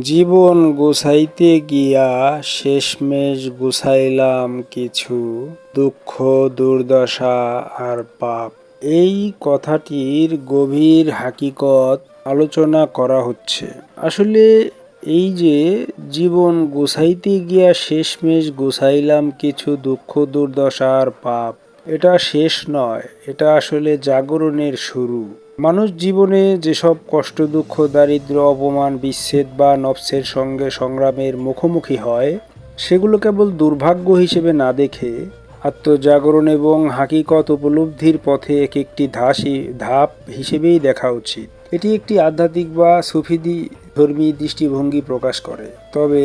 জীবন গুছাইতে গিয়া শেষমেশ গুছাইলাম কিছু দুঃখ, দুর্দশা আর পাপ। এই কথাটির গভীর হাকিকত আলোচনা করা হচ্ছে। আসলে এই যে জীবন গুছাইতে গিয়া শেষমেশ গুছাইলাম কিছু দুঃখ, দুর্দশা আর পাপ, এটা শেষ নয়, এটা আসলে জাগরণের শুরু। মানুষ জীবনে যেসব কষ্ট, দুঃখ, দারিদ্র্য, অপমান, বিচ্ছেদ বা নফসের সঙ্গে সংগ্রামের মুখোমুখি হয়, সেগুলো কেবল দুর্ভাগ্য হিসেবে না দেখে আত্মজাগরণ এবং হাকিকত উপলব্ধির পথে এক একটি ধাপ হিসেবেই দেখা উচিত। এটি একটি আধ্যাত্মিক বা সুফি ধর্মী দৃষ্টিভঙ্গি প্রকাশ করে। তবে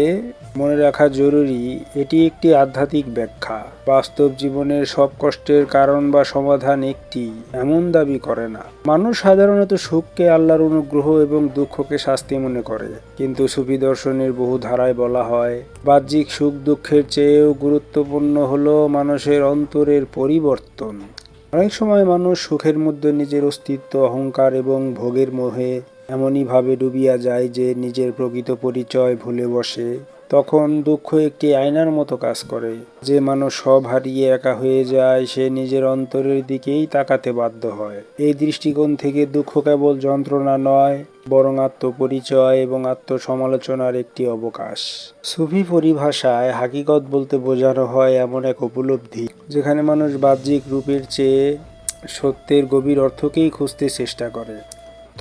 মনে রাখা জরুরি, এটি একটি আধ্যাত্মিক ব্যাখ্যা। বাস্তব জীবনের সব কষ্টের কারণ বা সমাধান একটি এমন দাবি করে না। মানুষ সাধারণত সুখকে আল্লাহর অনুগ্রহ এবং দুঃখকে শাস্তি মনে করে, কিন্তু সুফি দর্শনের বহু ধারায় বলা হয় বাহ্যিক সুখ দুঃখের চেয়েও গুরুত্বপূর্ণ হলো মানুষের অন্তরের পরিবর্তন। অনেক সময় মানুষ সুখের মধ্যে নিজের অস্তিত্ব, অহংকার এবং ভোগের মোহে এমনইভাবে ডুবিয়া যায় যে নিজের প্রকৃত পরিচয় ভুলে বসে। তখন দুঃখ একটি আয়নার মতো কাজ করে। যে মানুষ সব হারিয়ে একা হয়ে যায়, সে নিজের অন্তরের দিকেই তাকাতে বাধ্য হয়। এই দৃষ্টিকোণ থেকে দুঃখ কেবল যন্ত্রণা নয়, বরং আত্মপরিচয় এবং আত্মসমালোচনার একটি অবকাশ। সুফি পরিভাষায় হাকিকত বলতে বোঝানো হয় এমন এক উপলব্ধি যেখানে মানুষ বাহ্যিক রূপের চেয়ে সত্যের গভীর অর্থকেই খুঁজতে চেষ্টা করে।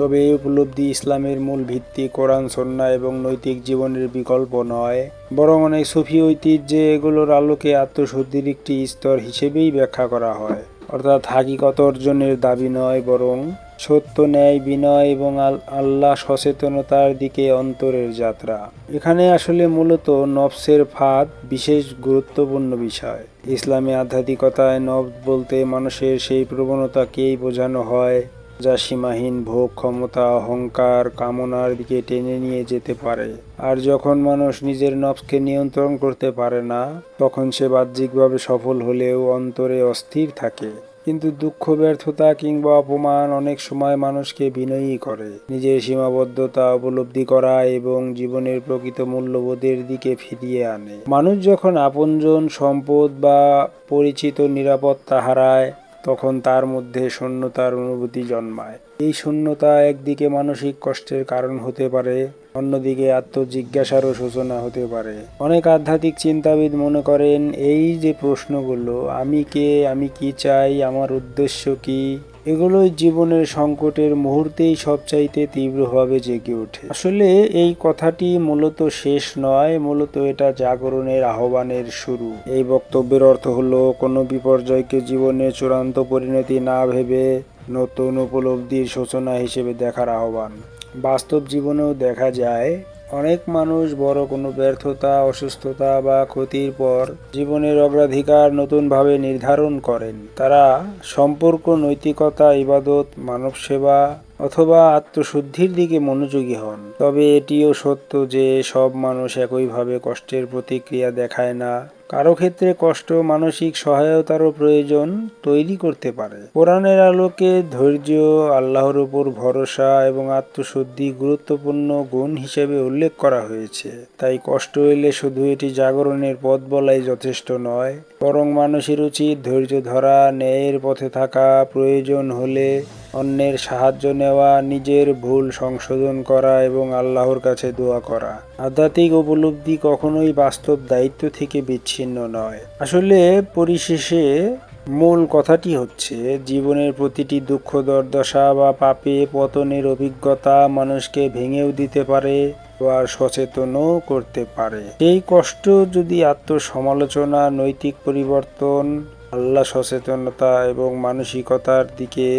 তবে এই উপলব্ধি ইসলামের মূল ভিত্তি, কোরআন, সুন্নাহ এবং নৈতিক জীবনের বিকল্প নয়, বরং অনেক সুফি ঐতিহ্যে এগুলোর আলোকে আত্মশুদ্ধির একটি স্তর হিসেবেই ব্যাখ্যা করা হয়। অর্থাৎ হাকিকত অর্জনের দাবি নয়, বরং সত্য, ন্যায়, বিনয় এবং আল্লাহ সচেতনতার দিকে অন্তরের যাত্রা। এখানে আসলে মূলত নফসের ফাঁদ বিশেষ গুরুত্বপূর্ণ বিষয়। ইসলামে আধ্যাত্মিকতায় নফস বলতে মানুষের সেই প্রবণতাকেই বোঝানো হয় যা সীমাহীন ভোগ, ক্ষমতা, অহংকার, কামনার দিকে টেনে নিয়ে যেতে পারে। আর যখন মানুষ নিজের নফসকে নিয়ন্ত্রণ করতে পারে না, তখন সে বাহ্যিকভাবে সফল হলেও অন্তরে অস্থির থাকে। কিন্তু দুঃখ, ব্যর্থতা কিংবা অপমান অনেক সময় মানুষকে বিনয়ী করে। নিজের সীমাবদ্ধতা উপলব্ধি করা এবং জীবনের প্রকৃত মূল্যবোধের দিকে ফিরিয়ে আনে। মানুষ যখন আপনজন, সম্পদ বা পরিচিত নিরাপত্তা হারায়, তখন তার মধ্যে শূন্যতার অনুভূতি জন্মায়। এই শূন্যতা একদিকে মানসিক কষ্টের কারণ হতে পারে, অন্যদিকে আত্মজিজ্ঞাসারও সূচনা হতে পারে। অনেক আধ্যাত্মিক চিন্তাবিদ মনে করেন এই যে প্রশ্নগুলো, আমি কে, আমি কি চাই, আমার উদ্দেশ্য কি, এগুলোই জীবনের সংকটের মুহূর্তেই সবচাইতে তীব্রভাবে জেগে ওঠে। আসলে এই কথাটি মূলত শেষ নয়, মূলত এটা জাগরণের আহ্বানের শুরু। এই বক্তব্যের অর্থ হলো কোনো বিপর্যয়কে জীবনের চূড়ান্ত পরিণতি না ভেবে নতুন উপলব্ধির সূচনা হিসেবে দেখার আহ্বান। বাস্তব জীবনেও দেখা যায় অনেক মানুষ বড় কোনো ব্যর্থতা, অসুস্থতা বা ক্ষতির পর জীবনের অগ্রাধিকার নতুনভাবে নির্ধারণ করেন। তারা সম্পর্ক, নৈতিকতা, ইবাদত, মানব সেবা অথবা আত্মশুদ্ধির দিকে মনোযোগী হন। তবে এটিও সত্য যে সব মানুষ একইভাবে কষ্টের প্রতিক্রিয়া দেখায় না। কারো ক্ষেত্রে কষ্ট মানসিক সহায়তারও প্রয়োজন তৈরি করতে পারে। কোরআনের আলোকে ধৈর্য, আল্লাহর উপর ভরসা এবং আত্মশুদ্ধি গুরুত্বপূর্ণ গুণ হিসেবে উল্লেখ করা হয়েছে। তাই কষ্ট এলে শুধু এটি জাগরণের পথ বলাই যথেষ্ট নয়, বরং মানুষের উচিত ধৈর্য ধরা, ন্যায়ের পথে থাকা, প্রয়োজন হলে অন্যের সাহায্য নেওয়া, নিজের ভুল সংশোধন করা এবং আল্লাহর কাছে দোয়া করা। আধ্যাত্মিক উপলব্ধি কখনোই বাস্তব দায়িত্ব থেকে বিচ্ছিন্ন নয়। আসলে পরিশেষে মূল কথাটি হচ্ছে, জীবনের প্রতিটি দুঃখ, দুর্দশা বা পাপে পতনের অভিজ্ঞতা মানুষকে ভেঙেও দিতে পারে, আর সচেতনও করতে পারে। এই কষ্ট যদি আত্মসমালোচনা, নৈতিক পরিবর্তন, আল্লাহ সচেতনতা এবং মানসিকতার দিকে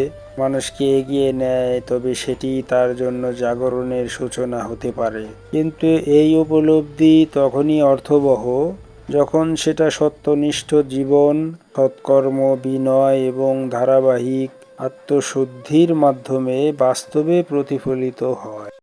মানুষকে এগিয়ে নেয়, তবে সেটি তার জন্য জাগরণের সূচনা হতে পারে। কিন্তু এই উপলব্ধি তখনই অর্থবহ যখন সেটা সত্যনিষ্ঠ জীবন, সৎকর্ম, বিনয় এবং ধারাবাহিক আত্মশুদ্ধির মাধ্যমে বাস্তবে প্রতিফলিত হয়।